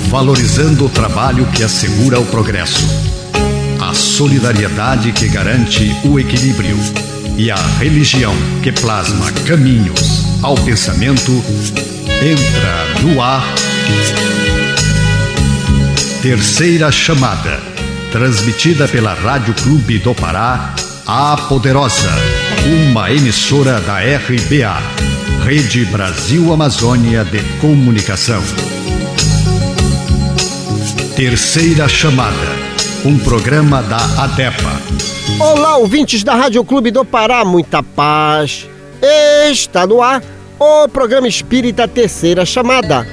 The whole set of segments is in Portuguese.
Valorizando o trabalho que assegura o progresso, a solidariedade que garante o equilíbrio e a religião que plasma caminhos ao pensamento, entra no ar Terceira Chamada, transmitida pela Rádio Clube do Pará, a Poderosa, uma emissora da RBA, Rede Brasil Amazônia de Comunicação. Terceira Chamada, um programa da ADEPA. Olá, ouvintes da Rádio Clube do Pará, muita paz. Está no ar o programa Espírita Terceira Chamada.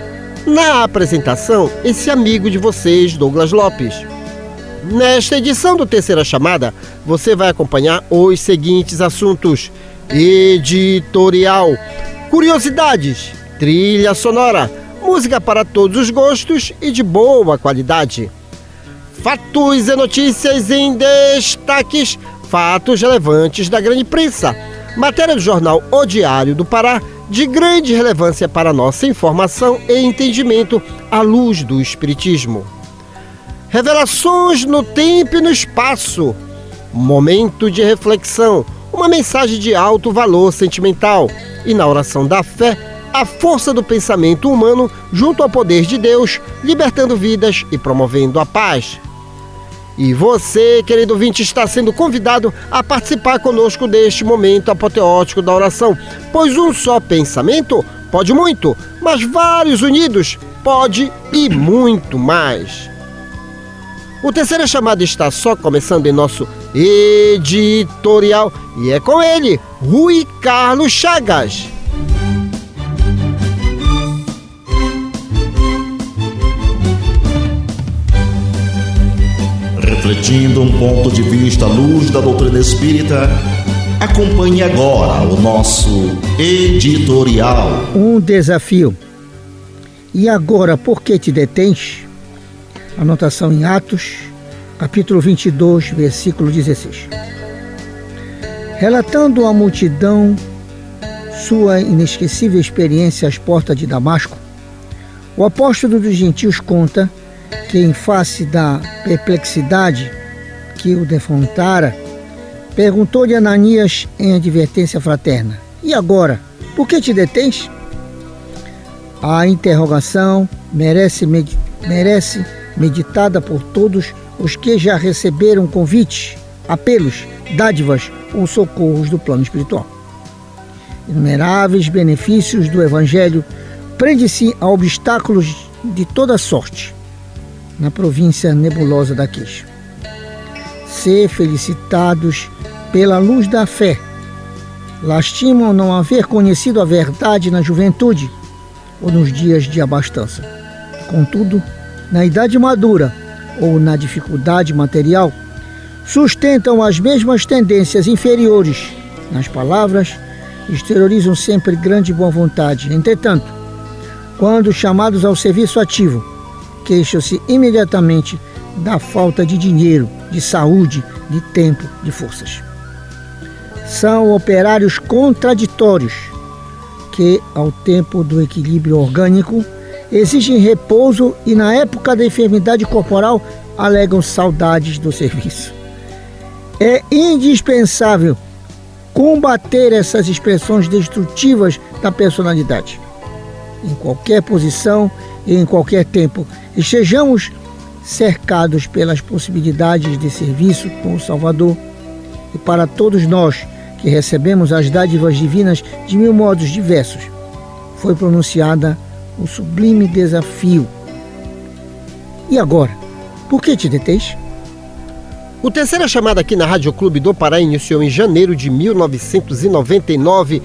Na apresentação, esse amigo de vocês, Douglas Lopes. Nesta edição do Terceira Chamada, você vai acompanhar os seguintes assuntos: editorial, curiosidades, trilha sonora, música para todos os gostos e de boa qualidade. Fatos e notícias em destaques, fatos relevantes da grande imprensa. Matéria do jornal O Diário do Pará, de grande relevância para nossa informação e entendimento à luz do Espiritismo. Revelações no tempo e no espaço. Momento de reflexão, uma mensagem de alto valor sentimental. E na oração da fé, a força do pensamento humano junto ao poder de Deus, libertando vidas e promovendo a paz. E você, querido ouvinte, está sendo convidado a participar conosco deste momento apoteótico da oração, pois um só pensamento pode muito, mas vários unidos pode e muito mais. O Terceira Chamada está só começando em nosso editorial e é com ele, Rui Carlos Chagas. Refletindo um ponto de vista à luz da doutrina espírita, acompanhe agora o nosso editorial. Um desafio. E agora, por que te detens? Anotação em Atos, capítulo 22, versículo 16. Relatando à multidão sua inesquecível experiência às portas de Damasco, o apóstolo dos gentios conta que, em face da perplexidade que o defrontara, perguntou-lhe Ananias em advertência fraterna: e agora, por que te detens? A interrogação merece meditada por todos os que já receberam convites, apelos, dádivas ou socorros do plano espiritual. Inumeráveis benefícios do Evangelho prende-se a obstáculos de toda sorte na província nebulosa da queixa. Ser felicitados pela luz da fé. Lastimam não haver conhecido a verdade na juventude ou nos dias de abastança. Contudo, na idade madura ou na dificuldade material, sustentam as mesmas tendências inferiores nas palavras, exteriorizam sempre grande boa vontade. Entretanto, quando chamados ao serviço ativo, queixam-se imediatamente da falta de dinheiro, de saúde, de tempo, de forças. São operários contraditórios que, ao tempo do equilíbrio orgânico, exigem repouso e, na época da enfermidade corporal, alegam saudades do serviço. É indispensável combater essas expressões destrutivas da personalidade. Em qualquer posição e em qualquer tempo, estejamos cercados pelas possibilidades de serviço com o Salvador. E para todos nós que recebemos as dádivas divinas de mil modos diversos, foi pronunciada o sublime desafio. E agora, por que te detens? O Terceira Chamada aqui na Rádio Clube do Pará iniciou em janeiro de 1999.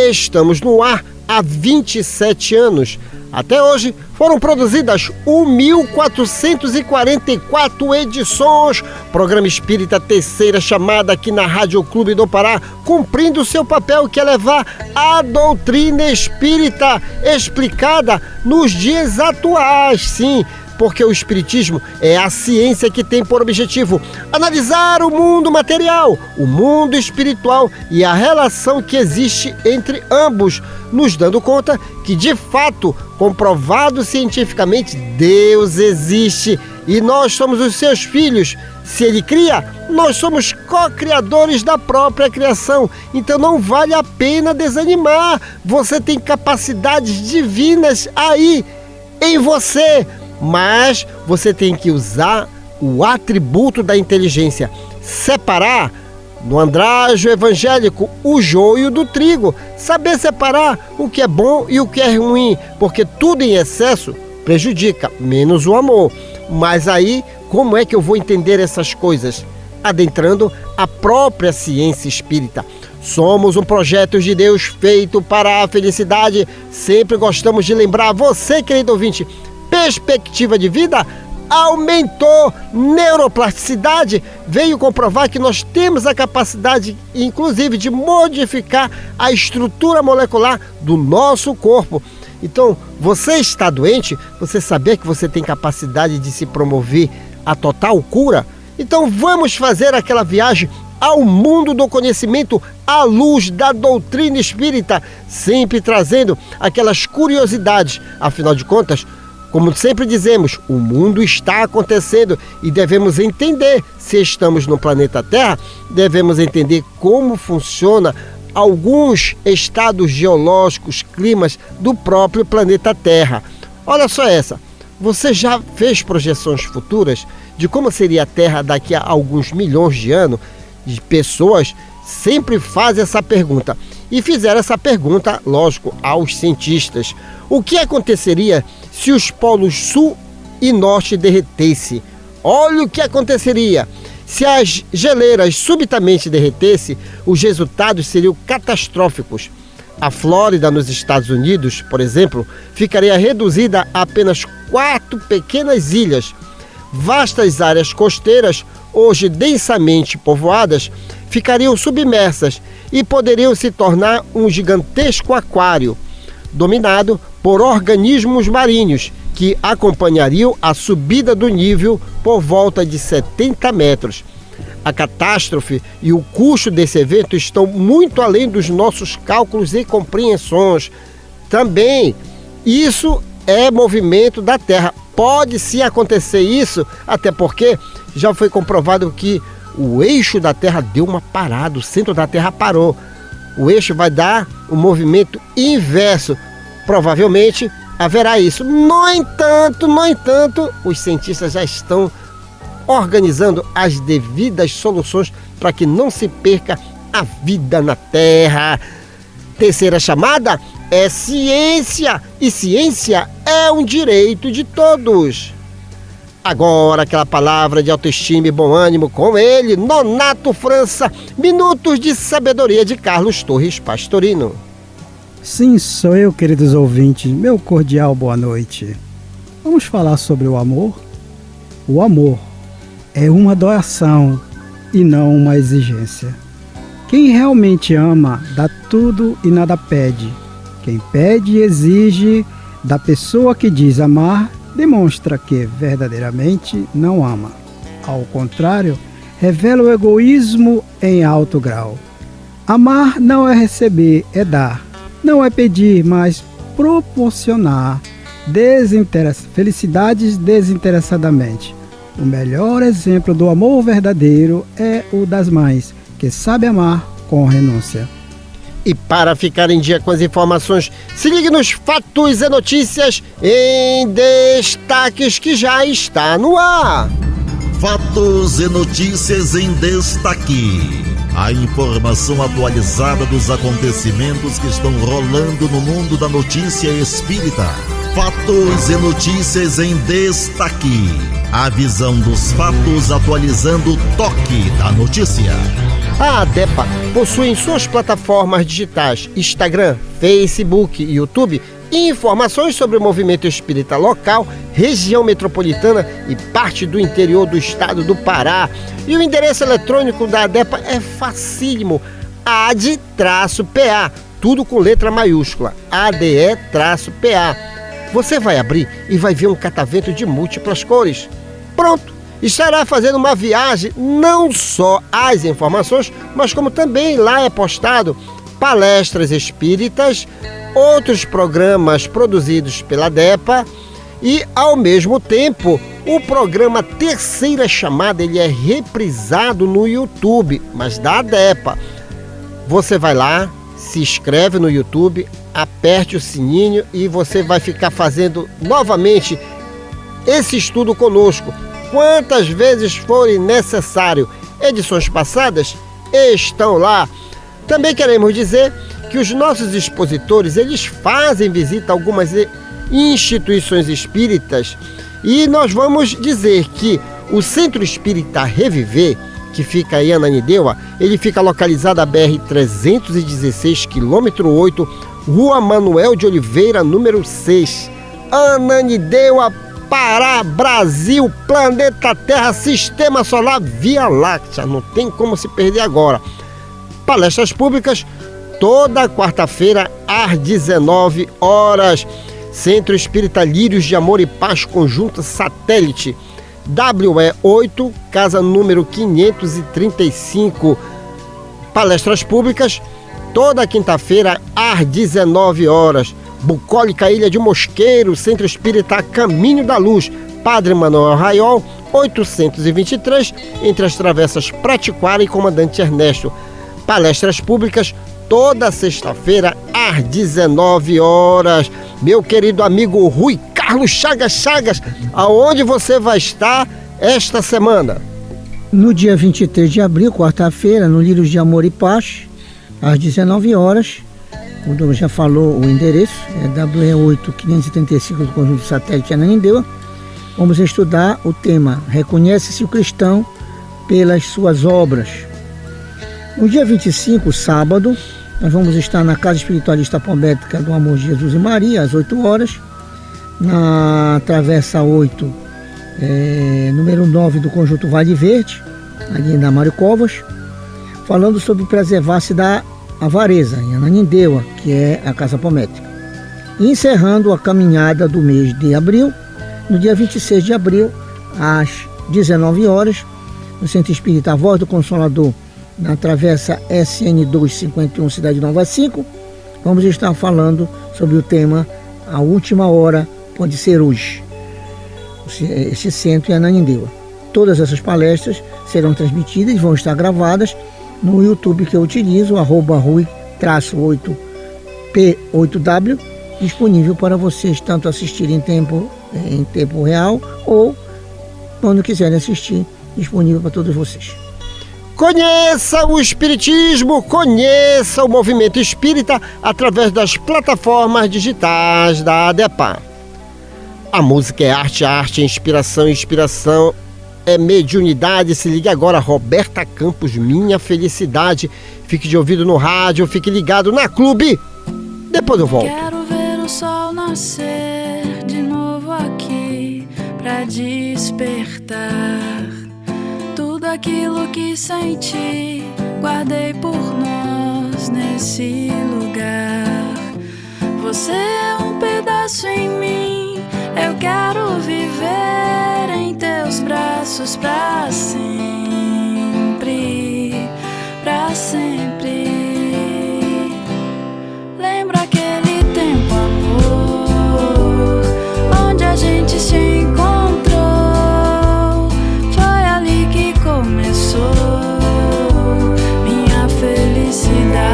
Estamos no ar há 27 anos. Até hoje foram produzidas 1.444 edições. Programa Espírita Terceira Chamada aqui na Rádio Clube do Pará, cumprindo seu papel, que é levar a doutrina espírita explicada nos dias atuais, sim, porque o Espiritismo é a ciência que tem por objetivo analisar o mundo material, o mundo espiritual e a relação que existe entre ambos, nos dando conta que, de fato, comprovado cientificamente, Deus existe e nós somos os seus filhos. Se Ele cria, nós somos co-criadores da própria criação. Então não vale a pena desanimar. Você tem capacidades divinas aí em você, mas você tem que usar o atributo da inteligência, separar no andrajo evangélico o joio do trigo, saber separar o que é bom e o que é ruim, porque tudo em excesso prejudica, menos o amor. Mas aí, como é que eu vou entender essas coisas? Adentrando a própria ciência espírita. Somos um projeto de Deus feito para a felicidade. Sempre gostamos de lembrar você, querido ouvinte, perspectiva de vida aumentou, neuroplasticidade veio comprovar que nós temos a capacidade, inclusive, de modificar a estrutura molecular do nosso corpo. Então, você está doente, você saber que você tem capacidade de se promover a total cura? Então vamos fazer aquela viagem ao mundo do conhecimento à luz da doutrina espírita, sempre trazendo aquelas curiosidades. Afinal de contas, como sempre dizemos, o mundo está acontecendo e devemos entender. Se estamos no planeta Terra, devemos entender como funciona alguns estados geológicos, climas do próprio planeta Terra. Olha só essa. Você já fez projeções futuras de como seria a Terra daqui a alguns milhões de anos? De pessoas sempre fazem essa pergunta. E fizeram essa pergunta, lógico, aos cientistas. O que aconteceria se os polos sul e norte derretessem? Olha o que aconteceria. Se as geleiras subitamente derretessem, os resultados seriam catastróficos. A Flórida, nos Estados Unidos, por exemplo, ficaria reduzida a apenas 4 pequenas ilhas. Vastas áreas costeiras, hoje densamente povoadas, ficariam submersas e poderiam se tornar um gigantesco aquário, dominado por organismos marinhos, que acompanhariam a subida do nível por volta de 70 metros. A catástrofe e o custo desse evento estão muito além dos nossos cálculos e compreensões. Também, isso é movimento da Terra. Pode sim acontecer isso, até porque já foi comprovado que o eixo da Terra deu uma parada, o centro da Terra parou. O eixo vai dar um movimento inverso. Provavelmente haverá isso. No entanto, os cientistas já estão organizando as devidas soluções para que não se perca a vida na Terra. Terceira chamada é ciência, e ciência é um direito de todos. Agora aquela palavra de autoestima e bom ânimo com ele, Nonato França, Minutos de Sabedoria de Carlos Torres Pastorino. Sim, sou eu, queridos ouvintes, meu cordial boa noite. Vamos falar sobre o amor? O amor é uma doação e não uma exigência. Quem realmente ama dá tudo e nada pede. Quem pede e exige da pessoa que diz amar, demonstra que verdadeiramente não ama. Ao contrário, revela o egoísmo em alto grau. Amar não é receber, é dar. Não é pedir, mas proporcionar felicidades desinteressadamente. O melhor exemplo do amor verdadeiro é o das mães, que sabe amar com renúncia. E para ficar em dia com as informações, se ligue nos Fatos e Notícias em Destaques, que já está no ar. Fatos e Notícias em Destaque. A informação atualizada dos acontecimentos que estão rolando no mundo da notícia espírita. Fatos e Notícias em Destaque. A visão dos fatos atualizando o toque da notícia. A ADEPA possui em suas plataformas digitais Instagram, Facebook e YouTube informações sobre o movimento espírita local, região metropolitana e parte do interior do estado do Pará. E o endereço eletrônico da ADEPA é facílimo, ADE-PA, tudo com letra maiúscula, ADE-PA. Você vai abrir e vai ver um catavento de múltiplas cores. Pronto! Estará fazendo uma viagem não só às informações, mas como também lá é postado palestras espíritas, outros programas produzidos pela DEPA e, ao mesmo tempo, o programa Terceira Chamada ele é reprisado no YouTube, mas da DEPA. Você vai lá, se inscreve no YouTube, aperte o sininho e você vai ficar fazendo novamente esse estudo conosco. Quantas vezes forem necessário. Edições passadas estão lá. Também queremos dizer que os nossos expositores, eles fazem visita a algumas instituições espíritas e nós vamos dizer que o Centro Espírita Reviver, que fica aí em Ananindeua, ele fica localizado a BR-316, quilômetro 8, Rua Manuel de Oliveira, número 6, Ananindeua, Pará, Brasil, planeta Terra, Sistema Solar, Via Láctea. Não tem como se perder agora. Palestras públicas toda quarta-feira às 19 horas. Centro Espírita Lírios de Amor e Paz Conjunta Satélite, WE8, casa número 535. Palestras públicas toda quinta-feira às 19 horas. Bucólica, Ilha de Mosqueiro, Centro Espírita Caminho da Luz, Padre Manuel Raiol, 823, entre as travessas Pratiquara e Comandante Ernesto. Palestras públicas toda sexta-feira às 19 horas. Meu querido amigo Rui Carlos Chagas, aonde você vai estar esta semana? No dia 23 de abril, quarta-feira, no Lírios de Amor e Paz, às 19 horas. O Douglas já falou o endereço, é WE8 535 do Conjunto Satélite Ananindeua. Vamos estudar o tema Reconhece-se o Cristão pelas Suas Obras. No dia 25, sábado, nós vamos estar na Casa Espiritualista Apométrica do Amor de Jesus e Maria, às 8 horas, na Travessa 8, número 9 do Conjunto Vale Verde, ali na Mário Covas, falando sobre preservar-se da avareza, em Ananindeua, que é a Casa Apométrica. E encerrando a caminhada do mês de abril, no dia 26 de abril, às 19 horas, no Centro Espírita Voz do Consolador, na Travessa SN251, Cidade Nova 5, vamos estar falando sobre o tema A Última Hora Pode Ser Hoje. Esse centro é Ananindeua. Todas essas palestras serão transmitidas e vão estar gravadas no YouTube que eu utilizo, @rui-8p8w, disponível para vocês tanto assistirem em tempo real ou, quando quiserem assistir, disponível para todos vocês. Conheça o Espiritismo, conheça o movimento espírita através das plataformas digitais da ADEPA. A música é arte, a arte é inspiração, inspiração é mediunidade. Se ligue agora, Roberta Campos, Minha Felicidade. Fique de ouvido no rádio, fique ligado na Clube. Depois eu volto. Quero ver o sol nascer de novo aqui pra despertar tudo aquilo que senti, guardei por nós nesse lugar. Você é um pedaço em mim, eu quero viver em teus braços pra sempre, pra sempre. Lembra aquele tempo, amor, onde a gente se encontrou? Foi ali que começou minha felicidade.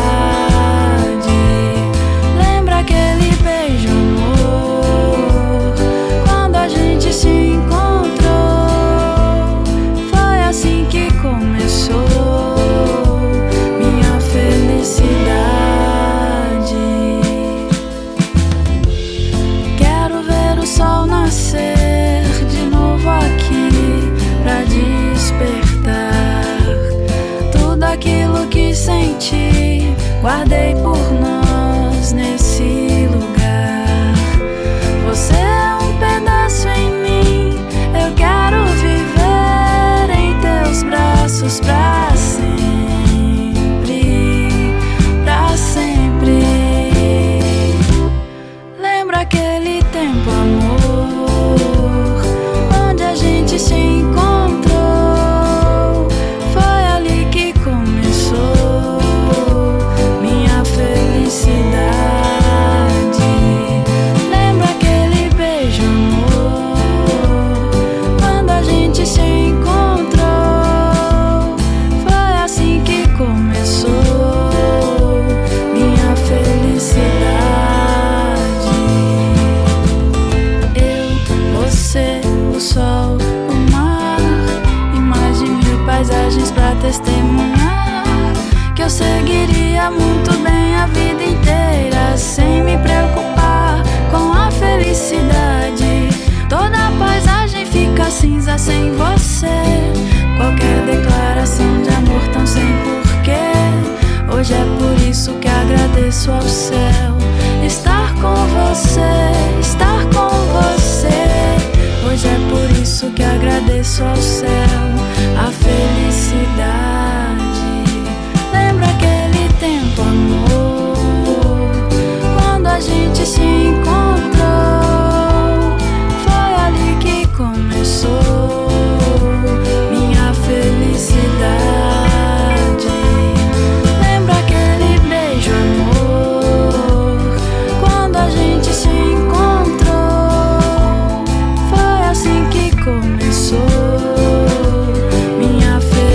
Lembra aquele beijo, amor, quando a gente se encontrou? Foi assim agradeço ao céu. Estar com você, estar com você. Hoje é por isso que agradeço ao céu a felicidade. Lembra aquele tempo, amor, quando a gente se encontrou? Foi ali que começou minha felicidade. Lembra aquele beijo, amor, quando a gente se encontrou? Foi assim que começou minha felicidade.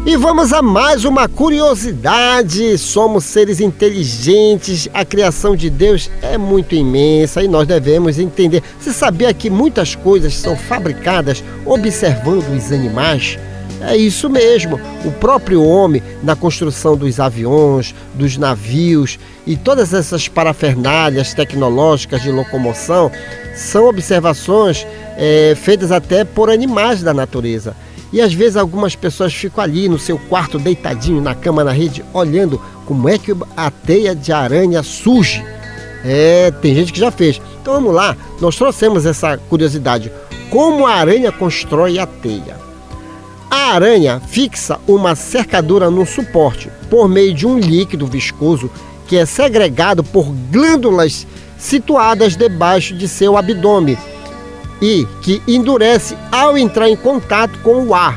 E vamos a mais uma curiosidade. Somos seres inteligentes, a criação de Deus é muito imensa e nós devemos entender. Você sabia que muitas coisas são fabricadas observando os animais? É isso mesmo, o próprio homem na construção dos aviões, dos navios e todas essas parafernálias tecnológicas de locomoção são observações feitas até por animais da natureza. E às vezes algumas pessoas ficam ali no seu quarto, deitadinho na cama, na rede, olhando como é que a teia de aranha surge. Tem gente que já fez. Então vamos lá, nós trouxemos essa curiosidade. Como a aranha constrói a teia? A aranha fixa uma cercadura no suporte por meio de um líquido viscoso que é segregado por glândulas situadas debaixo de seu abdômen e que endurece ao entrar em contato com o ar.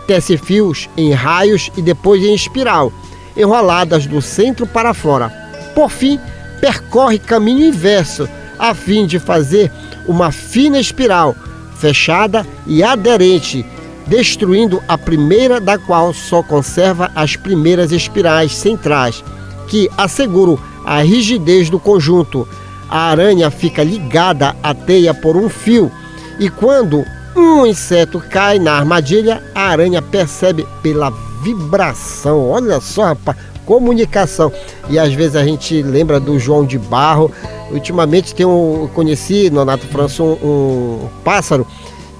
Tece fios em raios e depois em espiral, enroladas do centro para fora. Por fim, percorre caminho inverso, a fim de fazer uma fina espiral, fechada e aderente, destruindo a primeira, da qual só conserva as primeiras espirais centrais, que asseguram a rigidez do conjunto. A aranha fica ligada à teia por um fio e quando um inseto cai na armadilha, a aranha percebe pela vibração. Olha só, rapaz, comunicação. E às vezes a gente lembra do João de Barro. Ultimamente eu conheci, Nonato Franço, um pássaro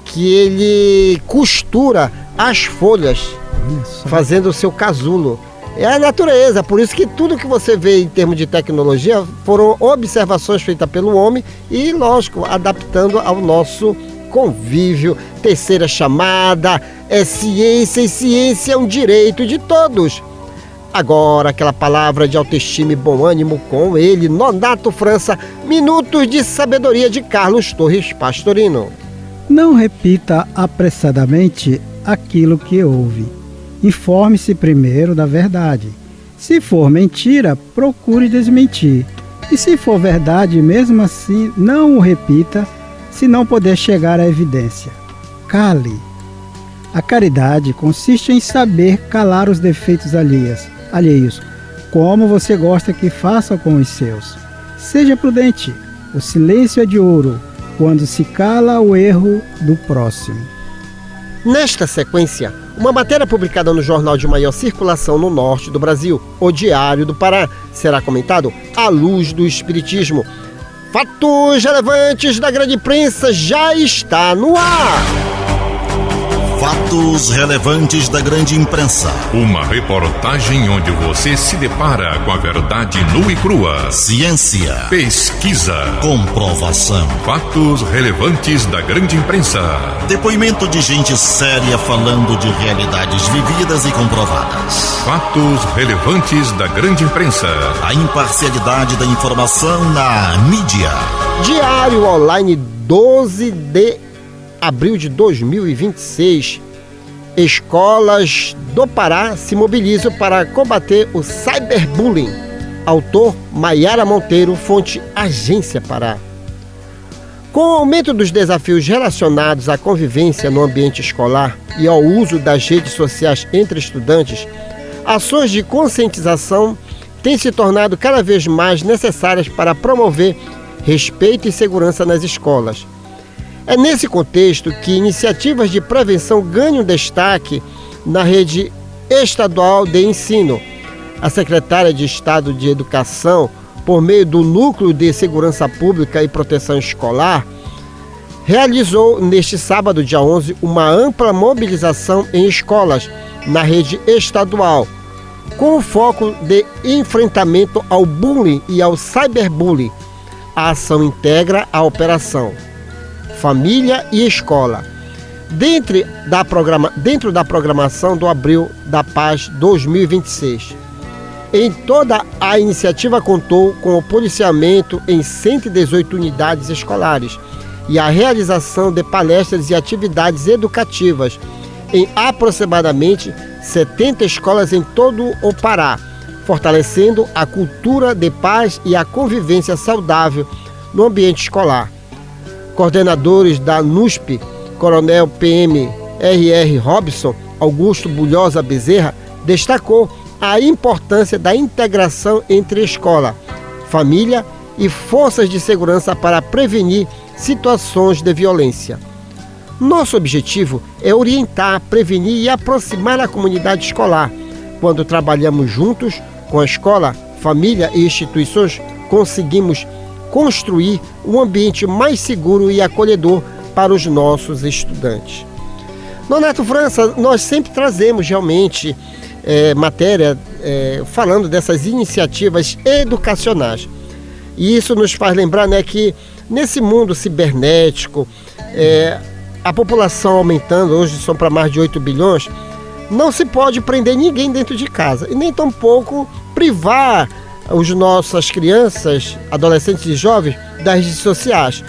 que ele costura as folhas fazendo o seu casulo. É a natureza, por isso que tudo que você vê em termos de tecnologia foram observações feitas pelo homem e, lógico, adaptando ao nosso convívio. Terceira chamada é ciência, e ciência é um direito de todos. Agora, aquela palavra de autoestima e bom ânimo com ele, Nonato França, Minutos de Sabedoria de Carlos Torres Pastorino. Não repita apressadamente aquilo que ouve. Informe-se primeiro da verdade. Se for mentira, procure desmentir. E se for verdade, mesmo assim, não o repita, se não puder chegar à evidência. Cale. A caridade consiste em saber calar os defeitos alheios, como você gosta que faça com os seus. Seja prudente. O silêncio é de ouro, quando se cala o erro do próximo. Nesta sequência, uma matéria publicada no jornal de maior circulação no norte do Brasil, O Diário do Pará, será comentado à luz do Espiritismo. Fatos relevantes da grande imprensa já está no ar. Fatos relevantes da grande imprensa. Uma reportagem onde você se depara com a verdade nua e crua. Ciência. Pesquisa. Comprovação. Fatos relevantes da grande imprensa. Depoimento de gente séria falando de realidades vividas e comprovadas. Fatos relevantes da grande imprensa. A imparcialidade da informação na mídia. Diário Online, 12 de abril de 2026. Escolas do Pará se mobilizam para combater o cyberbullying. Autor Maiara Monteiro, fonte Agência Pará. Com o aumento dos desafios relacionados à convivência no ambiente escolar e ao uso das redes sociais entre estudantes, Ações de conscientização têm se tornado cada vez mais necessárias para promover respeito e segurança nas escolas. É nesse contexto que iniciativas de prevenção ganham destaque na rede estadual de ensino. A secretária de Estado de Educação, por meio do Núcleo de Segurança Pública e Proteção Escolar, realizou neste sábado, dia 11, uma ampla mobilização em escolas na rede estadual, com o foco de enfrentamento ao bullying e ao cyberbullying. A ação integra a operação Família e Escola, dentro da programação do Abril da Paz 2026. Em toda a iniciativa contou com o policiamento em 118 unidades escolares e a realização de palestras e atividades educativas em aproximadamente 70 escolas em todo o Pará, fortalecendo a cultura de paz e a convivência saudável no ambiente escolar. Coordenadores da NUSP, Coronel PM R.R. Robson Augusto Bulhosa Bezerra, destacou a importância da integração entre escola, família e forças de segurança para prevenir situações de violência. Nosso objetivo é orientar, prevenir e aproximar a comunidade escolar. Quando trabalhamos juntos com a escola, família e instituições, conseguimos construir um ambiente mais seguro e acolhedor para os nossos estudantes. Nonato França, nós sempre trazemos realmente matéria falando dessas iniciativas educacionais. E isso nos faz lembrar, né, que nesse mundo cibernético, a população aumentando, hoje são para mais de 8 bilhões, não se pode prender ninguém dentro de casa e nem tampouco privar as nossas crianças, adolescentes e jovens das redes sociais.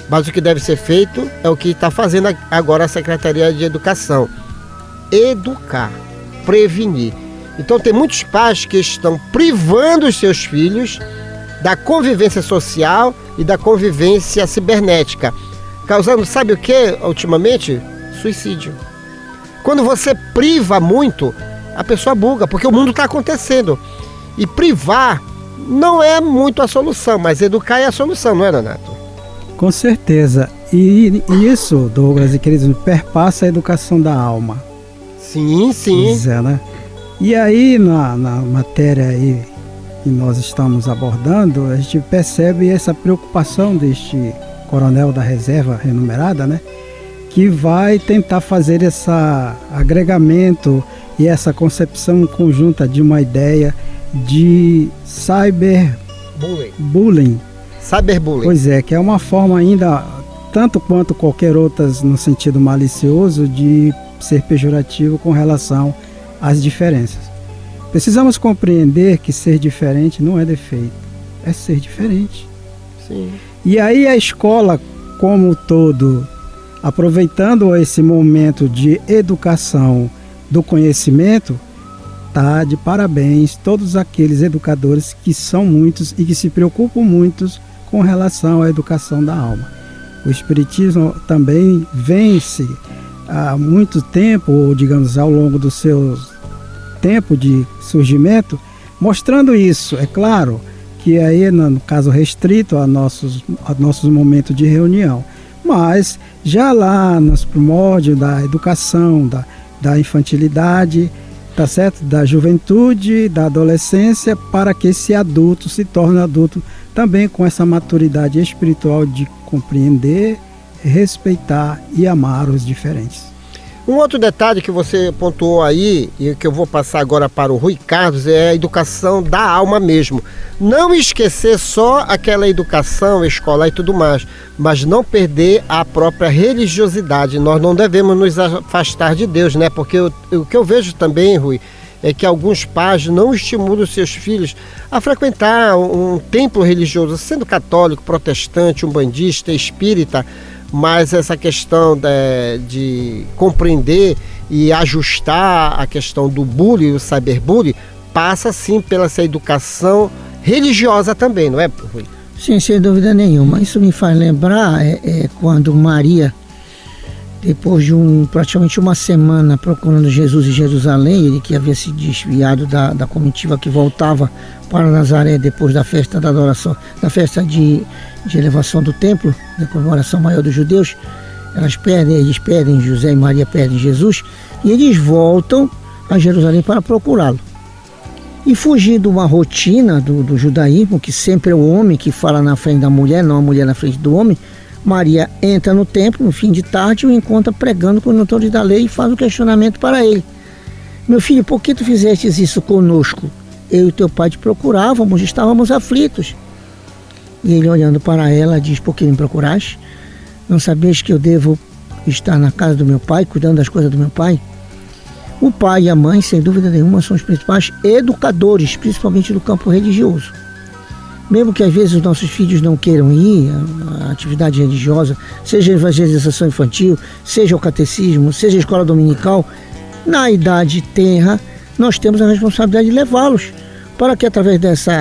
Mas o que deve ser feito é o que está fazendo agora a Secretaria de Educação: educar, prevenir. Então tem muitos pais que estão privando os seus filhos da convivência social e da convivência cibernética, causando, sabe o que ultimamente? Suicídio. Quando você priva muito, a pessoa buga, porque o mundo está acontecendo. E privar não é muito a solução, mas educar é a solução, não é, Nonato? Com certeza. E isso, Douglas e queridos, perpassa a educação da alma. Sim, sim. Pois é, né? E aí, na matéria aí que nós estamos abordando, a gente percebe essa preocupação deste coronel da reserva renumerada, né? Que vai tentar fazer esse agregamento e essa concepção conjunta de uma ideia de cyberbullying. Cyberbullying. Pois é, que é uma forma ainda, tanto quanto qualquer outra no sentido malicioso, de ser pejorativo com relação às diferenças. Precisamos compreender que ser diferente não é defeito, é ser diferente. Sim. E aí a escola como um todo, aproveitando esse momento de educação do conhecimento, tá de parabéns todos aqueles educadores que são muitos e que se preocupam muito com relação à educação da alma. O Espiritismo também vence há muito tempo, ou digamos ao longo do seu tempo de surgimento, mostrando isso. É claro que aí no caso restrito a nossos momentos de reunião, mas já lá nos primórdios da educação, da infantilidade, tá certo? Da juventude, da adolescência, para que esse adulto se torne adulto também com essa maturidade espiritual de compreender, respeitar e amar os diferentes. Um outro detalhe que você pontuou aí, e que eu vou passar agora para o Rui Carlos, é a educação da alma mesmo. Não esquecer só aquela educação escolar e tudo mais, mas não perder a própria religiosidade. Nós não devemos nos afastar de Deus, né? Porque o que eu vejo também, Rui, é que alguns pais não estimulam seus filhos a frequentar um templo religioso, sendo católico, protestante, umbandista, espírita, mas essa questão de compreender e ajustar a questão do bullying, o cyberbullying, passa sim pela essa educação religiosa também, não é, Rui? Sim, sem dúvida nenhuma. Isso me faz lembrar quando Maria Depois de praticamente uma semana procurando Jesus em Jerusalém, ele que havia se desviado da comitiva que voltava para Nazaré depois da festa da adoração, da festa de elevação do templo, da comemoração maior dos judeus, eles pedem, José e Maria pedem Jesus, e eles voltam a Jerusalém para procurá-lo. E fugindo de uma rotina do judaísmo, que sempre é o homem que fala na frente da mulher, não a mulher na frente do homem, Maria entra no templo no fim de tarde e o encontra pregando com o doutor da lei e faz um questionamento para ele. Meu filho, por que tu fizestes isso conosco? Eu e teu pai te procurávamos, estávamos aflitos. E ele, olhando para ela, diz: por que me procuraste? Não sabeis que eu devo estar na casa do meu pai, cuidando das coisas do meu pai? O pai e a mãe, sem dúvida nenhuma, são os principais educadores, principalmente do campo religioso. Mesmo que às vezes os nossos filhos não queiram ir à atividade religiosa, seja a evangelização infantil, seja o catecismo, seja a escola dominical, na idade tenra, nós temos a responsabilidade de levá-los, para que através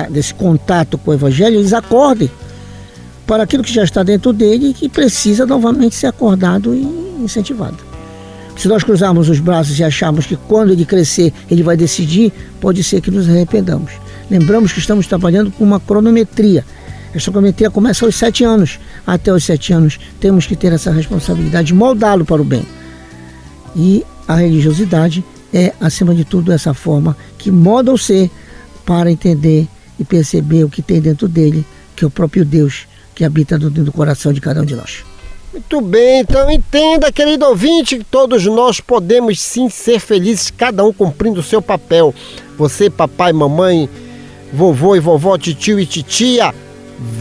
desse contato com o evangelho, eles acordem para aquilo que já está dentro dele e que precisa novamente ser acordado e incentivado. Se nós cruzarmos os braços e acharmos que quando ele crescer ele vai decidir, pode ser que nos arrependamos. Lembramos que estamos trabalhando com uma cronometria. Essa cronometria começa aos 7 anos. Até os 7 anos temos que ter essa responsabilidade de moldá-lo para o bem. E a religiosidade é, acima de tudo, essa forma que molda o ser para entender e perceber o que tem dentro dele, que é o próprio Deus que habita dentro do coração de cada um de nós. Muito bem, então entenda, querido ouvinte, que todos nós podemos sim ser felizes, cada um cumprindo o seu papel. Você, papai, mamãe, vovô e vovó, titio e titia,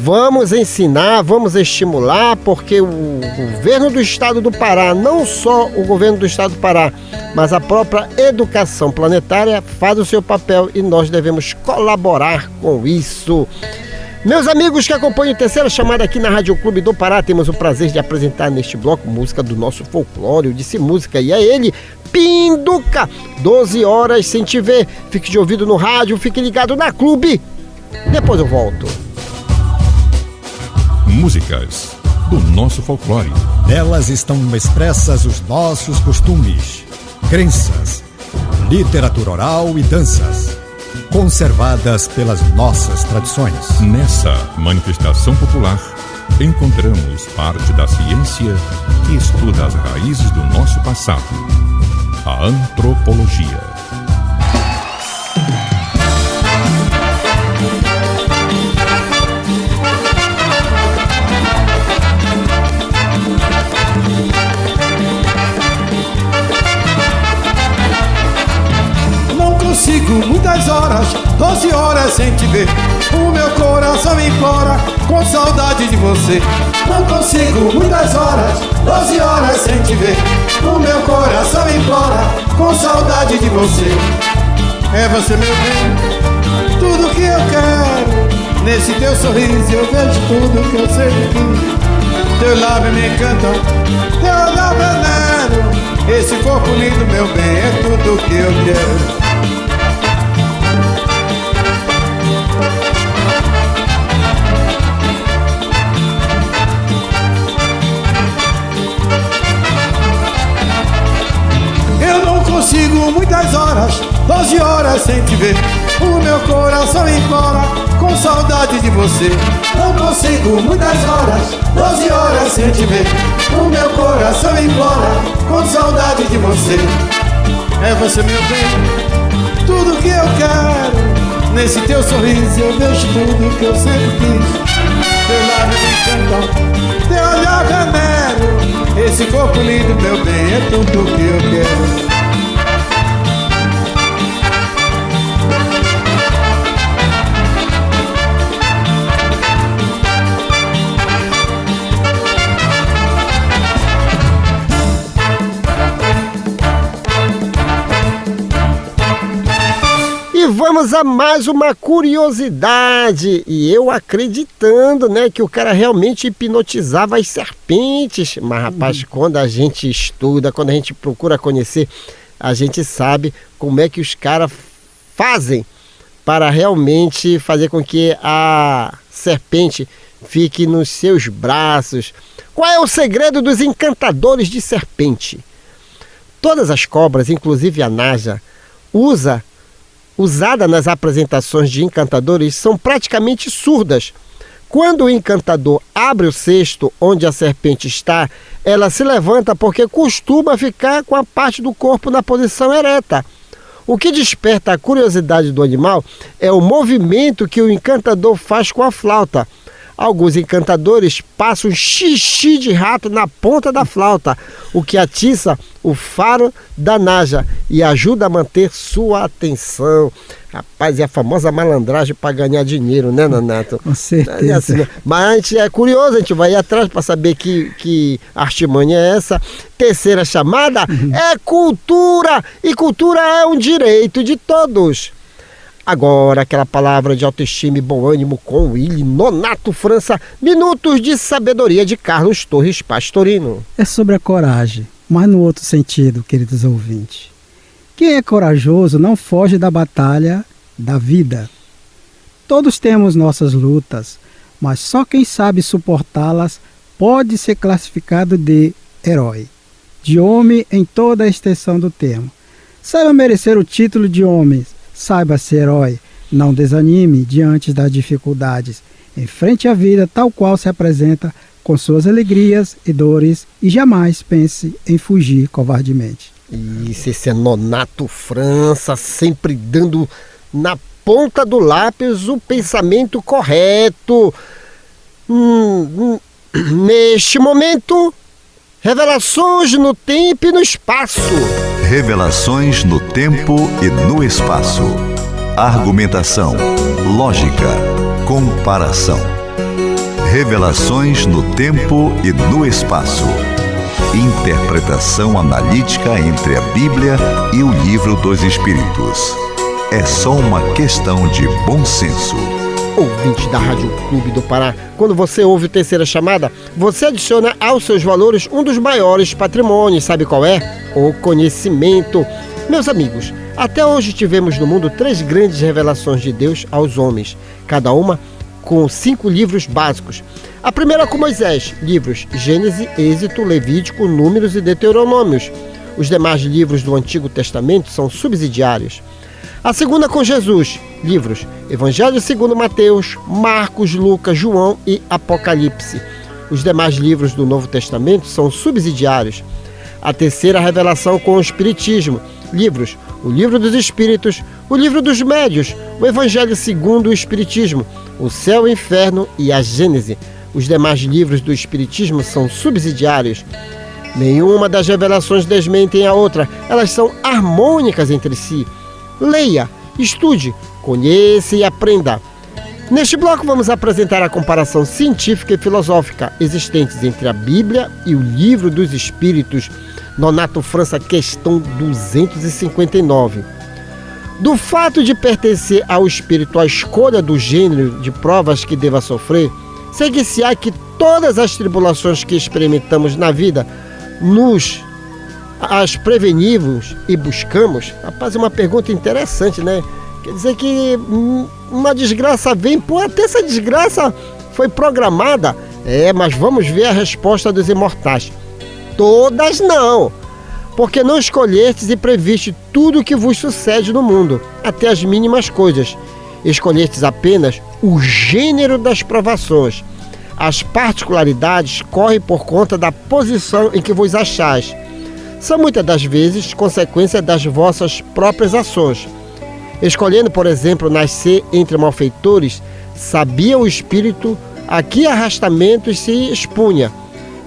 vamos ensinar, vamos estimular, porque o governo do estado do Pará, não só o governo do estado do Pará, mas a própria educação planetária faz o seu papel e nós devemos colaborar com isso. Meus amigos que acompanham a terceira chamada aqui na Rádio Clube do Pará, temos o prazer de apresentar neste bloco música do nosso folclore, eu disse música, e é ele, Pinduca, 12 horas sem te ver. Fique de ouvido no rádio, fique ligado na Clube, depois eu volto. Músicas do nosso folclore. Nelas estão expressas os nossos costumes, crenças, literatura oral e danças, conservadas pelas nossas tradições. Nessa manifestação popular, encontramos parte da ciência que estuda as raízes do nosso passado, a antropologia. Consigo muitas horas, 12 horas sem te ver. O meu coração implora, com saudade de você. Não consigo muitas horas, 12 horas sem te ver. O meu coração implora, com saudade de você. É você, meu bem, tudo que eu quero. Nesse teu sorriso eu vejo tudo que eu sempre quis. Teu lábio me encanta, teu olhar veneno. Esse corpo lindo, meu bem, é tudo que eu quero. Consigo muitas horas, 12 horas sem te ver. O meu coração implora, com saudade de você. Não consigo muitas horas, 12 horas sem te ver. O meu coração implora, com saudade de você. É você, meu bem, tudo que eu quero. Nesse teu sorriso eu vejo tudo que eu sempre quis. Teu lábio me encanta, teu olhar veneno. Esse corpo lindo, meu bem, é tudo que eu quero. Vamos a mais uma curiosidade, e eu acreditando, né, que o cara realmente hipnotizava as serpentes, mas rapaz, quando a gente estuda, quando a gente procura conhecer, a gente sabe como é que os caras fazem para realmente fazer com que a serpente fique nos seus braços. Qual é o segredo dos encantadores de serpente? Todas as cobras, inclusive a naja, usada nas apresentações de encantadores, são praticamente surdas. Quando o encantador abre o cesto onde a serpente está, ela se levanta porque costuma ficar com a parte do corpo na posição ereta. O que desperta a curiosidade do animal é o movimento que o encantador faz com a flauta. Alguns encantadores passam xixi de rato na ponta da flauta, o que atiça o faro da naja e ajuda a manter sua atenção. Rapaz, é a famosa malandragem para ganhar dinheiro, né, Nonato? Com certeza. É assim, mas a gente é curioso, a gente vai ir atrás para saber que artimanha é essa. Terceira chamada é cultura, e cultura é um direito de todos. Agora, aquela palavra de autoestima e bom ânimo com Willy Nonato França, Minutos de Sabedoria de Carlos Torres Pastorino. É sobre a coragem, mas no outro sentido, queridos ouvintes. Quem é corajoso não foge da batalha da vida. Todos temos nossas lutas, mas só quem sabe suportá-las pode ser classificado de herói, de homem em toda a extensão do termo. Saiba merecer o título de homem, saiba ser herói, não desanime diante das dificuldades. Enfrente a vida tal qual se apresenta, com suas alegrias e dores, e jamais pense em fugir covardemente. Isso, esse é Nonato França, sempre dando na ponta do lápis o pensamento correto. Neste momento, revelações no tempo e no espaço. Revelações no tempo e no espaço. Argumentação, lógica, comparação. Revelações no tempo e no espaço. Interpretação analítica entre a Bíblia e o Livro dos Espíritos. É só uma questão de bom senso. Ouvinte da Rádio Clube do Pará, quando você ouve o Terceira Chamada, você adiciona aos seus valores um dos maiores patrimônios, sabe qual é? O conhecimento. Meus amigos, até hoje tivemos no mundo 3 grandes revelações de Deus aos homens, cada uma com 5 livros básicos. A primeira com Moisés, livros Gênesis, Êxodo, Levítico, Números e Deuteronômios. Os demais livros do Antigo Testamento são subsidiários. A segunda com Jesus, livros Evangelho segundo Mateus, Marcos, Lucas, João e Apocalipse. Os demais livros do Novo Testamento são subsidiários. A terceira revelação com o Espiritismo, livros o Livro dos Espíritos, o Livro dos Médios, o Evangelho segundo o Espiritismo, o Céu, o Inferno e a Gênese. Os demais livros do Espiritismo são subsidiários. Nenhuma das revelações desmentem a outra, elas são harmônicas entre si. Leia, estude, conheça e aprenda. Neste bloco vamos apresentar a comparação científica e filosófica existentes entre a Bíblia e o Livro dos Espíritos. Nonato França, questão 259. Do fato de pertencer ao espírito à escolha do gênero de provas que deva sofrer, segue-se-á que todas as tribulações que experimentamos na vida as prevenimos e buscamos? Rapaz, é uma pergunta interessante, né? Quer dizer que uma desgraça vem, até essa desgraça foi programada. Mas vamos ver a resposta dos imortais. Todas não, porque não escolhestes e previste tudo o que vos sucede no mundo, até as mínimas coisas. Escolhestes apenas o gênero das provações. As particularidades correm por conta da posição em que vos achais. São muitas das vezes consequência das vossas próprias ações. Escolhendo, por exemplo, nascer entre malfeitores, sabia o espírito a que arrastamentos se expunha.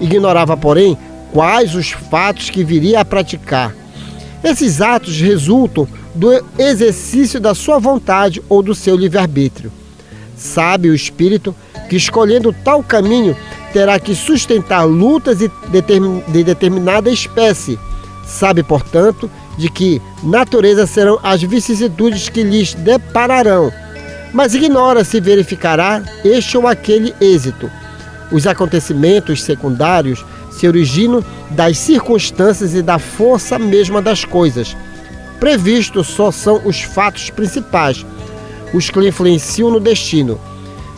Ignorava, porém, quais os fatos que viria a praticar. Esses atos resultam do exercício da sua vontade ou do seu livre-arbítrio. Sabe o espírito que, escolhendo tal caminho, terá que sustentar lutas de determinada espécie. Sabe, portanto, de que natureza serão as vicissitudes que lhes depararão, mas ignora se verificará este ou aquele êxito. Os acontecimentos secundários se originam das circunstâncias e da força mesma das coisas. Previstos só são os fatos principais, os que influenciam no destino.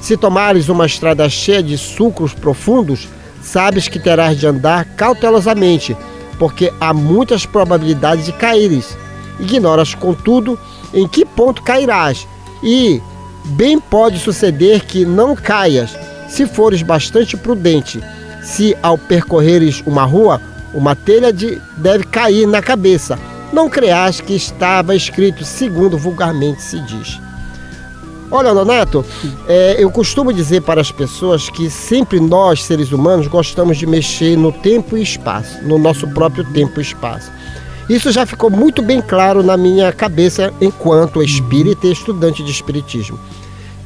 Se tomares uma estrada cheia de sulcos profundos, sabes que terás de andar cautelosamente, porque há muitas probabilidades de caíres. Ignoras, contudo, em que ponto cairás, e bem pode suceder que não caias, se fores bastante prudente. Se ao percorreres uma rua, uma telha deve cair na cabeça. Não creas que estava escrito segundo vulgarmente se diz. Olha, Nonato, eu costumo dizer para as pessoas que sempre nós, seres humanos, gostamos de mexer no tempo e espaço, no nosso próprio tempo e espaço. Isso já ficou muito bem claro na minha cabeça enquanto espírita e estudante de espiritismo.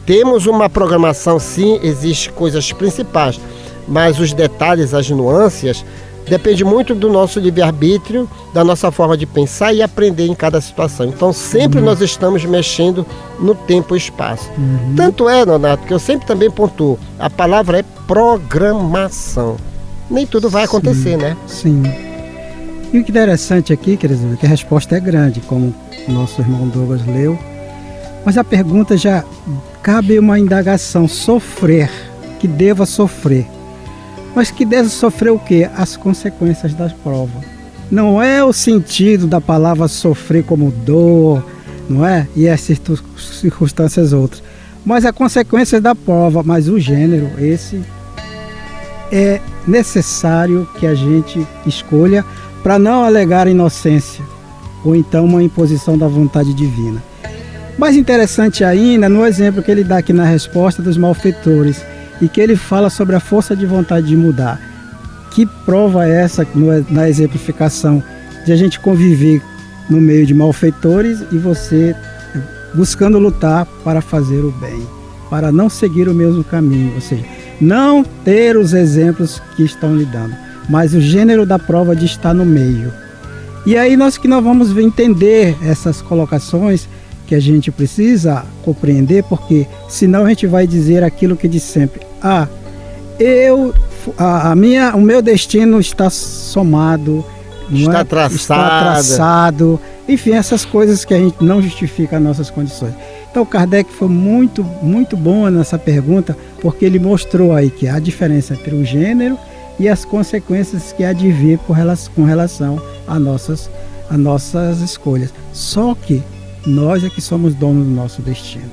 Temos uma programação, sim, existem coisas principais, mas os detalhes, as nuances, depende muito do nosso livre-arbítrio, da nossa forma de pensar e aprender em cada situação. Então, sempre nós estamos mexendo no tempo e espaço. Tanto é, Nonato, que eu sempre também pontuo, a palavra é programação. Nem tudo vai acontecer, né? Sim. E o que é interessante aqui, querido, é que a resposta é grande, como o nosso irmão Douglas leu. Mas a pergunta já cabe uma indagação, sofrer, que deva sofrer. Mas que deve sofrer o quê? As consequências das provas. Não é o sentido da palavra sofrer como dor, não é? E as circunstâncias outras. Mas as consequências da prova, mas o gênero, esse é necessário que a gente escolha para não alegar inocência ou então uma imposição da vontade divina. Mais interessante ainda, no exemplo que ele dá aqui na resposta dos malfeitores, e que ele fala sobre a força de vontade de mudar. Que prova é essa na exemplificação de a gente conviver no meio de malfeitores e você buscando lutar para fazer o bem, para não seguir o mesmo caminho, ou seja, não ter os exemplos que estão lhe dando, mas o gênero da prova de estar no meio. E aí nós vamos entender essas colocações que a gente precisa compreender, porque senão a gente vai dizer aquilo que diz sempre: o meu destino está somado, está traçado, enfim, essas coisas que a gente não justifica as nossas condições. Então Kardec foi muito, muito bom nessa pergunta, porque ele mostrou aí que há a diferença entre o gênero e as consequências que há de vir com relação às nossas escolhas. Só que nós é que somos donos do nosso destino.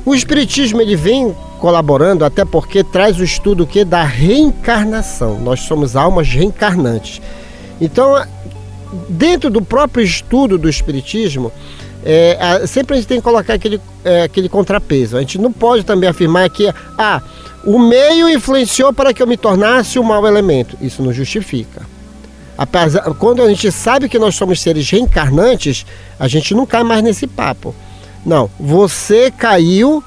O Espiritismo ele vem colaborando, até porque traz o estudo da reencarnação. Nós somos almas reencarnantes. Então, dentro do próprio estudo do Espiritismo, sempre a gente tem que colocar aquele contrapeso. A gente não pode também afirmar que o meio influenciou para que eu me tornasse um mau elemento. Isso não justifica. Quando a gente sabe que nós somos seres reencarnantes, a gente não cai mais nesse papo. Não, você caiu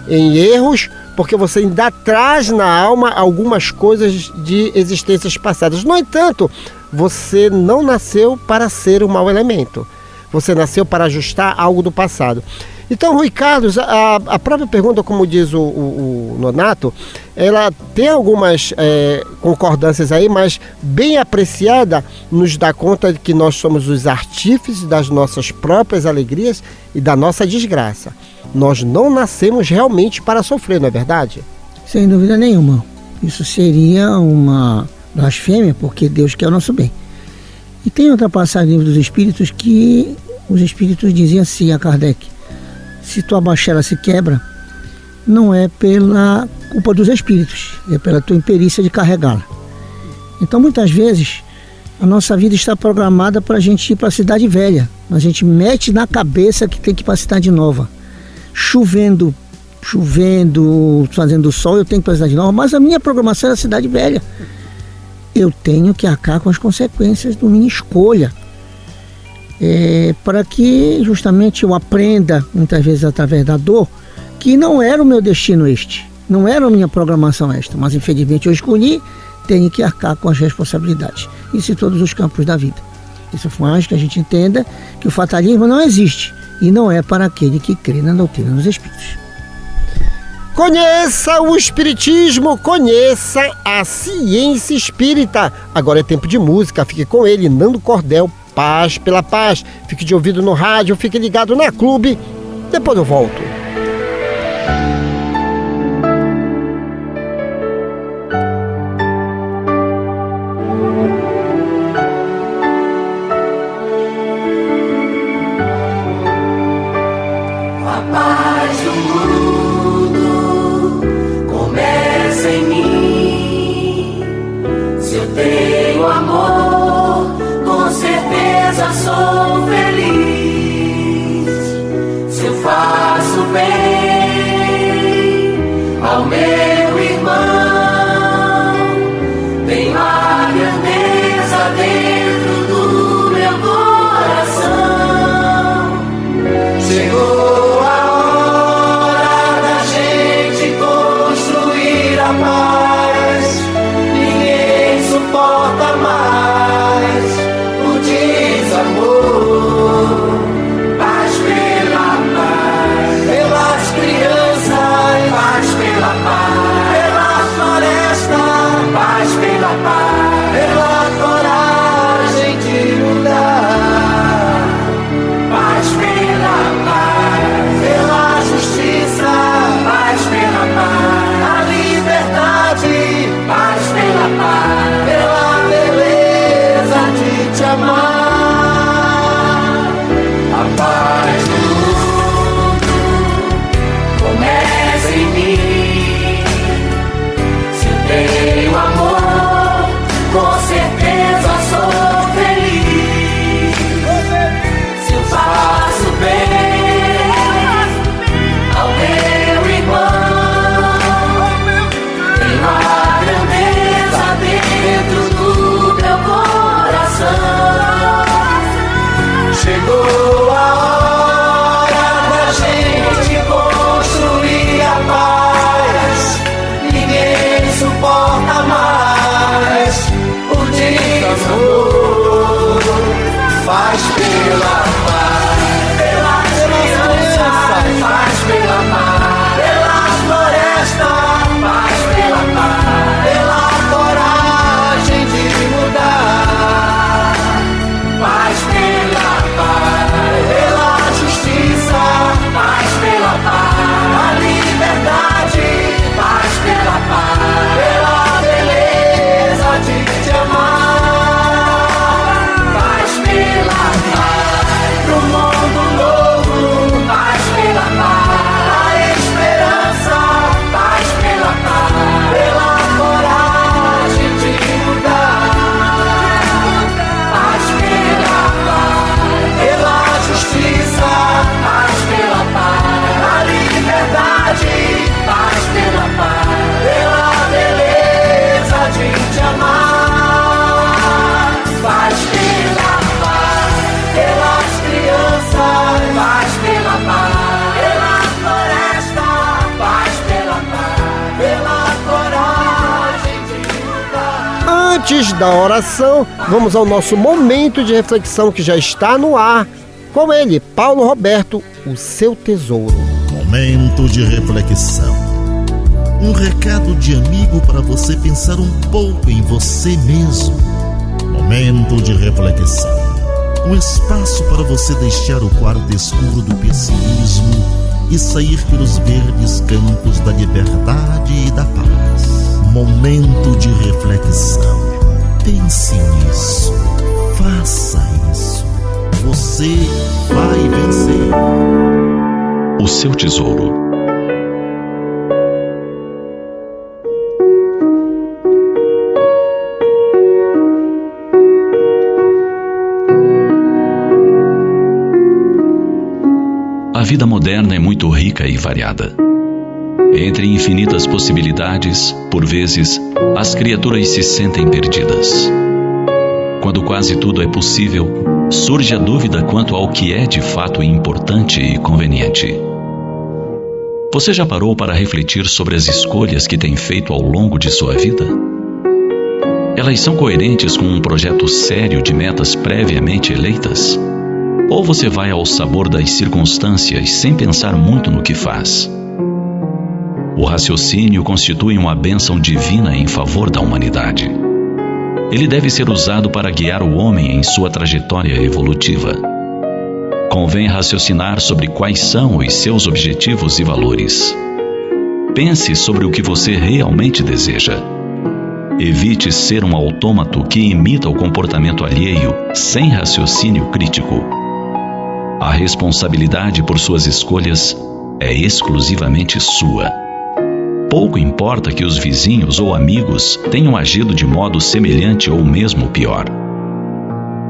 em erros porque você ainda traz na alma algumas coisas de existências passadas. No entanto, você não nasceu para ser um mau elemento. Você nasceu para ajustar algo do passado. Então, Rui Carlos, a própria pergunta, como diz o Nonato, ela tem algumas concordâncias aí, mas bem apreciada, nos dá conta de que nós somos os artífices das nossas próprias alegrias e da nossa desgraça. Nós não nascemos realmente para sofrer, não é verdade? Sem dúvida nenhuma. Isso seria uma blasfêmia, porque Deus quer o nosso bem. E tem outra passagem dos Espíritos que os Espíritos diziam assim a Kardec: se tua bachela se quebra, não é pela culpa dos espíritos, é pela tua imperícia de carregá-la. Então, muitas vezes, a nossa vida está programada para a gente ir para a cidade velha. A gente mete na cabeça que tem que ir para a cidade nova. Chovendo, fazendo sol, eu tenho que ir para a cidade nova, mas a minha programação é a cidade velha. Eu tenho que arcar com as consequências da minha escolha. Para que justamente eu aprenda, muitas vezes através da dor, que não era o meu destino não era a minha programação esta, mas infelizmente eu escolhi, tenho que arcar com as responsabilidades. Isso em todos os campos da vida. Isso faz que a gente entenda que o fatalismo não existe e não é para aquele que crê na doutrina dos Espíritos. Conheça o Espiritismo, conheça a ciência espírita. Agora é tempo de música, fique com ele, Nando Cordel, Paz pela Paz. Fique de ouvido no rádio, fique ligado na Clube. Depois eu volto. ao meu irmão. Tenho a grandeza dentro do meu coração. Chegou a hora da gente construir a paz. Ninguém suporta mais o desamor. Paz pela paz, pelas crianças. Paz pela paz, pela floresta. Paz pela paz, pela coragem de mudar. Paz pela paz, pela justiça. Paz pela paz, a liberdade. Paz pela paz, pela beleza de te amar. A paz do mundo começa em mim. Se eu tenho amor, com certeza sou feliz. Se eu faço bem ao meu irmão, tenho a grandeza dentro do meu coração. Chegou a hora da gente construir a paz. Ninguém suporta mais o desamor. Paz pela paz, pelas crianças. Paz pela paz, pela floresta. Paz pela paz, pela coragem de mudar. Paz pela paz, pela justiça. Paz pela paz, a liberdade. Paz pela paz, pela beleza de te amar. Paz pela paz, pro mundo novo. Paz pela paz, a esperança. Paz pela paz, pela coragem de mudar. Paz pela paz, pela justiça. Paz pela paz, a liberdade. Paz pela paz, pela beleza de te amar. Paz pela paz, pelas crianças. Paz pela paz, pela floresta. Paz pela paz, pela coragem de mudar. Antes da oração, vamos ao nosso momento de reflexão que já está no ar. Com ele, Paulo Roberto, o seu tesouro. Momento de reflexão. Um recado de amigo para você pensar um pouco em você mesmo. Momento de reflexão. Um espaço para você deixar o quarto escuro do pessimismo e sair pelos verdes campos da liberdade e da paz. Momento de reflexão. Pense nisso. Faça isso. Você vai vencer. O seu tesouro. A vida moderna é muito rica e variada. Entre infinitas possibilidades, por vezes, as criaturas se sentem perdidas. Quando quase tudo é possível, surge a dúvida quanto ao que é de fato importante e conveniente. Você já parou para refletir sobre as escolhas que tem feito ao longo de sua vida? Elas são coerentes com um projeto sério de metas previamente eleitas? Ou você vai ao sabor das circunstâncias sem pensar muito no que faz? O raciocínio constitui uma bênção divina em favor da humanidade. Ele deve ser usado para guiar o homem em sua trajetória evolutiva. Convém raciocinar sobre quais são os seus objetivos e valores. Pense sobre o que você realmente deseja. Evite ser um autômato que imita o comportamento alheio sem raciocínio crítico. A responsabilidade por suas escolhas é exclusivamente sua. Pouco importa que os vizinhos ou amigos tenham agido de modo semelhante ou mesmo pior.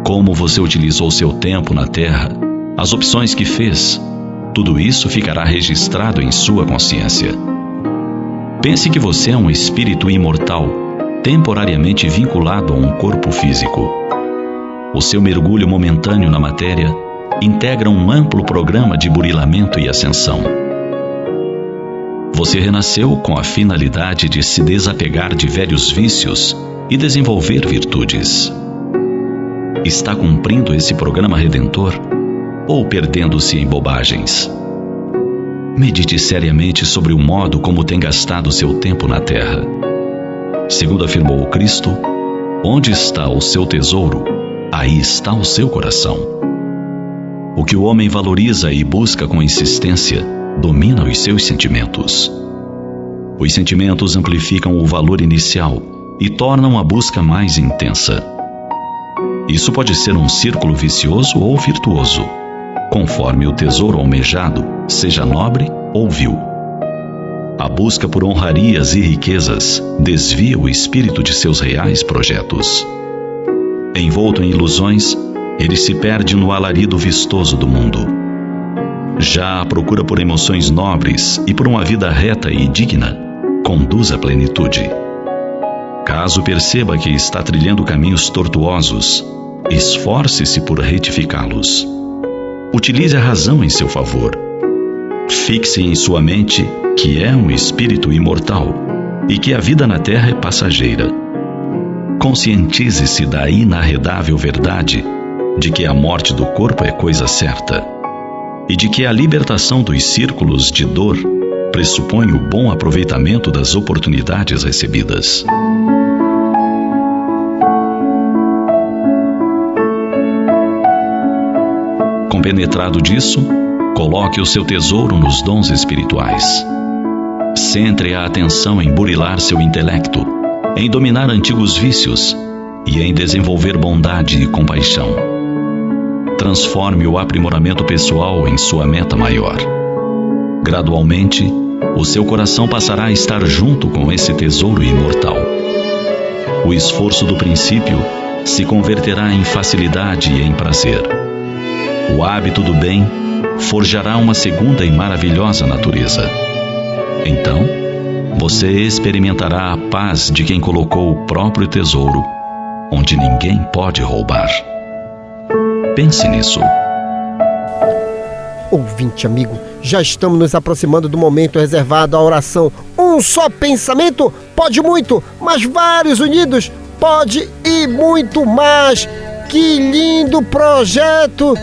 Como você utilizou seu tempo na Terra, as opções que fez, tudo isso ficará registrado em sua consciência. Pense que você é um espírito imortal, temporariamente vinculado a um corpo físico. O seu mergulho momentâneo na matéria integra um amplo programa de burilamento e ascensão. Você renasceu com a finalidade de se desapegar de velhos vícios e desenvolver virtudes. Está cumprindo esse programa redentor ou perdendo-se em bobagens? Medite seriamente sobre o modo como tem gastado seu tempo na terra. Segundo afirmou o Cristo, onde está o seu tesouro, aí está o seu coração. O que o homem valoriza e busca com insistência domina os seus sentimentos. Os sentimentos amplificam o valor inicial e tornam a busca mais intensa. Isso pode ser um círculo vicioso ou virtuoso, conforme o tesouro almejado seja nobre ou vil. A busca por honrarias e riquezas desvia o espírito de seus reais projetos. Envolto em ilusões, ele se perde no alarido vistoso do mundo. Já a procura por emoções nobres e por uma vida reta e digna conduz à plenitude. Caso perceba que está trilhando caminhos tortuosos, esforce-se por retificá-los. Utilize a razão em seu favor. Fixe em sua mente que é um espírito imortal e que a vida na terra é passageira. Conscientize-se da inarredável verdade de que a morte do corpo é coisa certa e de que a libertação dos círculos de dor pressupõe o bom aproveitamento das oportunidades recebidas. Compenetrado disso, coloque o seu tesouro nos dons espirituais. Centre a atenção em burilar seu intelecto, em dominar antigos vícios e em desenvolver bondade e compaixão. Transforme o aprimoramento pessoal em sua meta maior. Gradualmente, o seu coração passará a estar junto com esse tesouro imortal. O esforço do princípio se converterá em facilidade e em prazer. O hábito do bem forjará uma segunda e maravilhosa natureza. Então, você experimentará a paz de quem colocou o próprio tesouro onde ninguém pode roubar. Pense nisso. Ouvinte amigo, já estamos nos aproximando do momento reservado à oração. Um só pensamento pode muito, mas vários unidos pode e muito mais. Que lindo projeto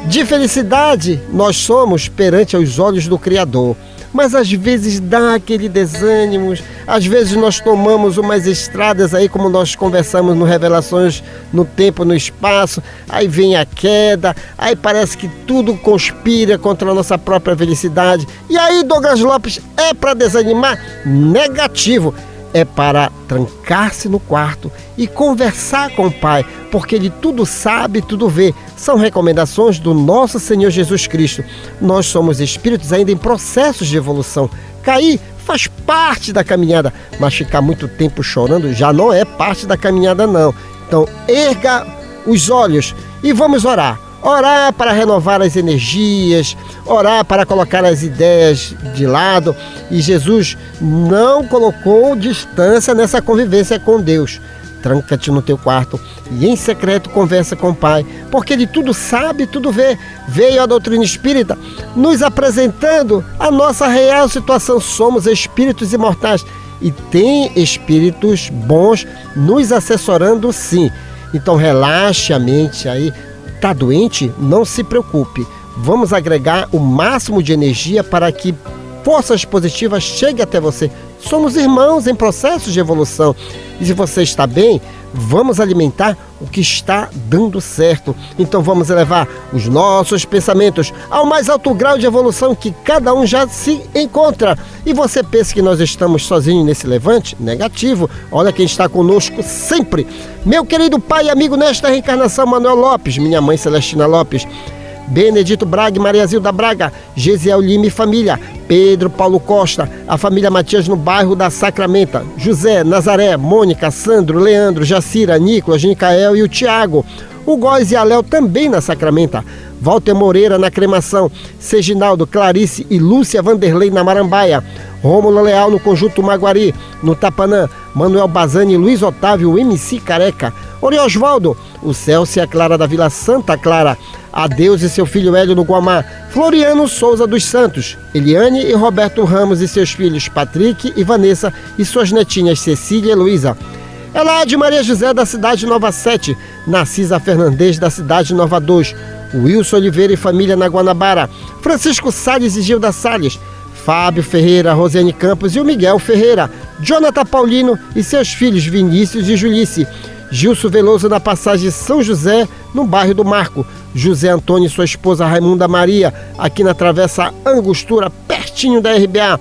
de felicidade nós somos perante aos olhos do Criador. Mas às vezes dá aquele desânimo, às vezes nós tomamos umas estradas aí, como nós conversamos no Revelações, no tempo, no espaço, aí vem a queda, aí parece que tudo conspira contra a nossa própria felicidade. E aí, Douglas Lopes, é para desanimar? Negativo. É para trancar-se no quarto e conversar com o Pai, porque Ele tudo sabe, tudo vê. São recomendações do nosso Senhor Jesus Cristo. Nós somos espíritos ainda em processos de evolução. Cair faz parte da caminhada, mas ficar muito tempo chorando já não é parte da caminhada, não. Então, erga os olhos e vamos orar. Orar para renovar as energias, orar para colocar as ideias de lado. E Jesus não colocou distância nessa convivência com Deus. Tranca-te no teu quarto e em secreto conversa com o Pai, porque Ele tudo sabe, tudo vê. Veio a doutrina espírita nos apresentando a nossa real situação. Somos espíritos imortais e tem espíritos bons nos assessorando, sim. Então relaxe a mente aí. Está doente? Não se preocupe. Vamos agregar o máximo de energia para que forças positivas cheguem até você. Somos irmãos em processos de evolução. E se você está bem, vamos alimentar o que está dando certo. Então vamos elevar os nossos pensamentos ao mais alto grau de evolução que cada um já se encontra. E você pensa que nós estamos sozinhos nesse levante? Negativo. Olha quem está conosco sempre. Meu querido pai e amigo nesta reencarnação, Manuel Lopes, minha mãe Celestina Lopes, Benedito Braga e Maria Zilda Braga, Gesiel Lima e família, Pedro Paulo Costa, a família Matias no bairro da Sacramenta, José, Nazaré, Mônica, Sandro, Leandro, Jacira, Nicolas, Nicael e o Tiago, o Góis e a Léo também na Sacramenta, Walter Moreira na Cremação, Seginaldo, Clarice e Lúcia Vanderlei na Marambaia, Rômulo Leal no Conjunto Maguari, no Tapanã, Manuel Bazani e Luiz Otávio, o MC Careca, Oriosvaldo, o Celso e a Clara da Vila Santa Clara, Adeus e seu filho Hélio no Guamá, Floriano Souza dos Santos, Eliane e Roberto Ramos e seus filhos Patrick e Vanessa e suas netinhas Cecília e Luísa, Elade Maria José da cidade Nova 7, Narcisa Fernandes da cidade Nova 2, Wilson Oliveira e família na Guanabara, Francisco Salles e Gilda Salles, Fábio Ferreira, Rosiane Campos e o Miguel Ferreira, Jonathan Paulino e seus filhos Vinícius e Julice, Gilson Veloso na passagem São José, no bairro do Marco, José Antônio e sua esposa Raimunda Maria, aqui na Travessa Angostura, pertinho da RBA,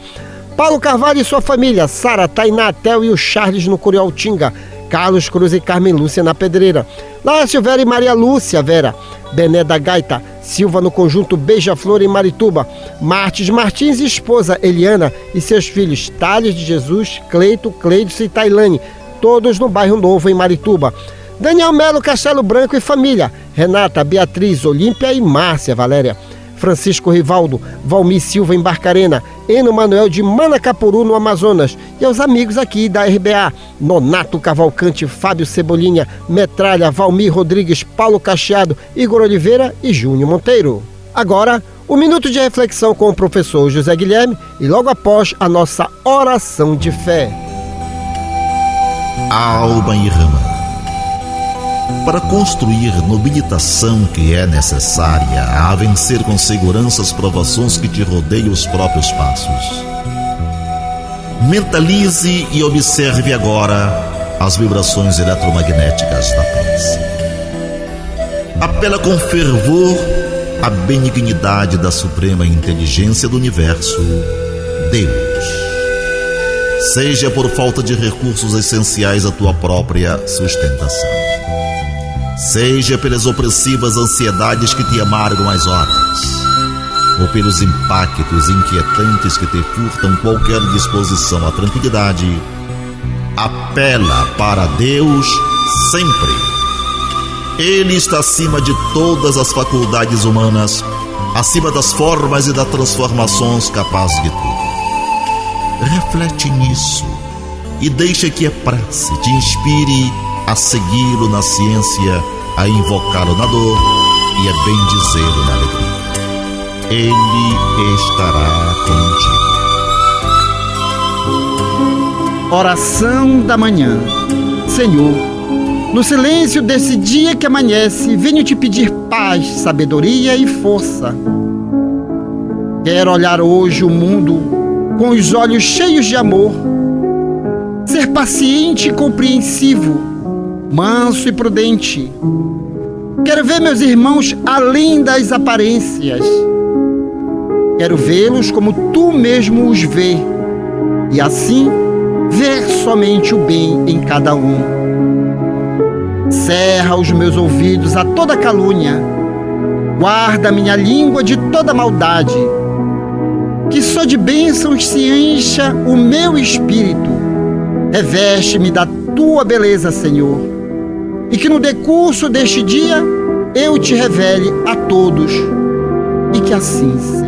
Paulo Carvalho e sua família, Sara, Tainá, Tel e o Charles no Curioltinga, Carlos Cruz e Carmen Lúcia na Pedreira, Lácio Vera e Maria Lúcia Vera, Bené da Gaita, Silva no Conjunto Beija-Flor em Marituba, Martins Martins e esposa Eliana e seus filhos Thales de Jesus, Cleito, Cleides e Tailane, todos no bairro Novo em Marituba, Daniel Melo Castelo Branco e família, Renata, Beatriz, Olímpia e Márcia Valéria, Francisco Rivaldo, Valmir Silva em Barcarena, Eno Manuel de Manacapuru no Amazonas e aos amigos aqui da RBA, Nonato Cavalcante, Fábio Cebolinha, Metralha, Valmir Rodrigues, Paulo Cacheado, Igor Oliveira e Júnior Monteiro. Agora, um minuto de reflexão com o professor José Guilherme e logo após a nossa oração de fé. Alma Irmã. Para construir nobilitação que é necessária a vencer com segurança as provações que te rodeiam os próprios passos. Mentalize e observe agora as vibrações eletromagnéticas da prece. Apela com fervor à benignidade da suprema inteligência do universo, Deus. Seja por falta de recursos essenciais à tua própria sustentação. Seja pelas opressivas ansiedades que te amargam as horas, ou pelos impactos inquietantes que te furtam qualquer disposição à tranquilidade, apela para Deus sempre. Ele está acima de todas as faculdades humanas, acima das formas e das transformações capazes de tudo. Reflete nisso e deixa que a prece te inspire a segui-lo na ciência, a invocá-lo na dor e a bendizê-lo na alegria. Ele estará contigo. Oração da manhã. Senhor, no silêncio desse dia que amanhece, venho te pedir paz, sabedoria e força. Quero olhar hoje o mundo com os olhos cheios de amor, ser paciente e compreensivo, manso e prudente. Quero ver meus irmãos além das aparências. Quero vê-los como tu mesmo os vê, e assim ver somente o bem em cada um. Cerra os meus ouvidos a toda calúnia, guarda minha língua de toda maldade, que só de bênçãos se encha o meu espírito. Reveste-me da tua beleza, Senhor, e que no decurso deste dia eu te revele a todos, e que assim seja.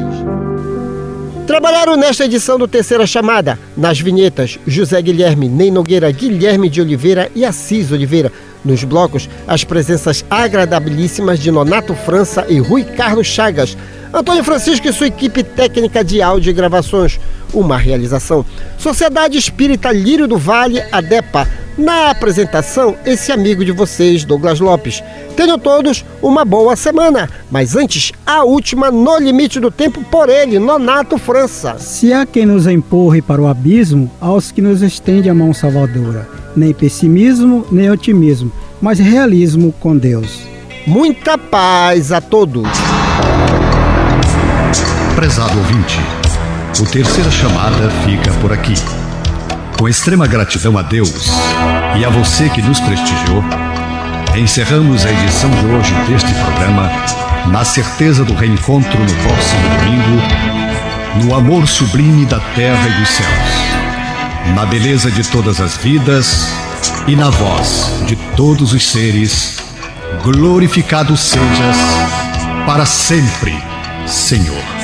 Trabalharam nesta edição do Terceira Chamada, nas vinhetas, José Guilherme, Ney Nogueira, Guilherme de Oliveira e Assis Oliveira. Nos blocos, as presenças agradabilíssimas de Nonato França e Rui Carlos Chagas. Antônio Francisco e sua equipe técnica de áudio e gravações. Uma realização. Sociedade Espírita Lírio do Vale, ADEPA. Na apresentação, esse amigo de vocês, Douglas Lopes. Tenham todos uma boa semana. Mas antes, a última no limite do tempo por ele, Nonato França. Se há quem nos empurre para o abismo, aos que nos estende a mão salvadora. Nem pessimismo, nem otimismo, mas realismo com Deus. Muita paz a todos. Prezado ouvinte, o Terceira Chamada fica por aqui. Com extrema gratidão a Deus e a você que nos prestigiou, encerramos a edição de hoje deste programa na certeza do reencontro no próximo domingo, no amor sublime da terra e dos céus, na beleza de todas as vidas e na voz de todos os seres. Glorificado sejas para sempre, Senhor.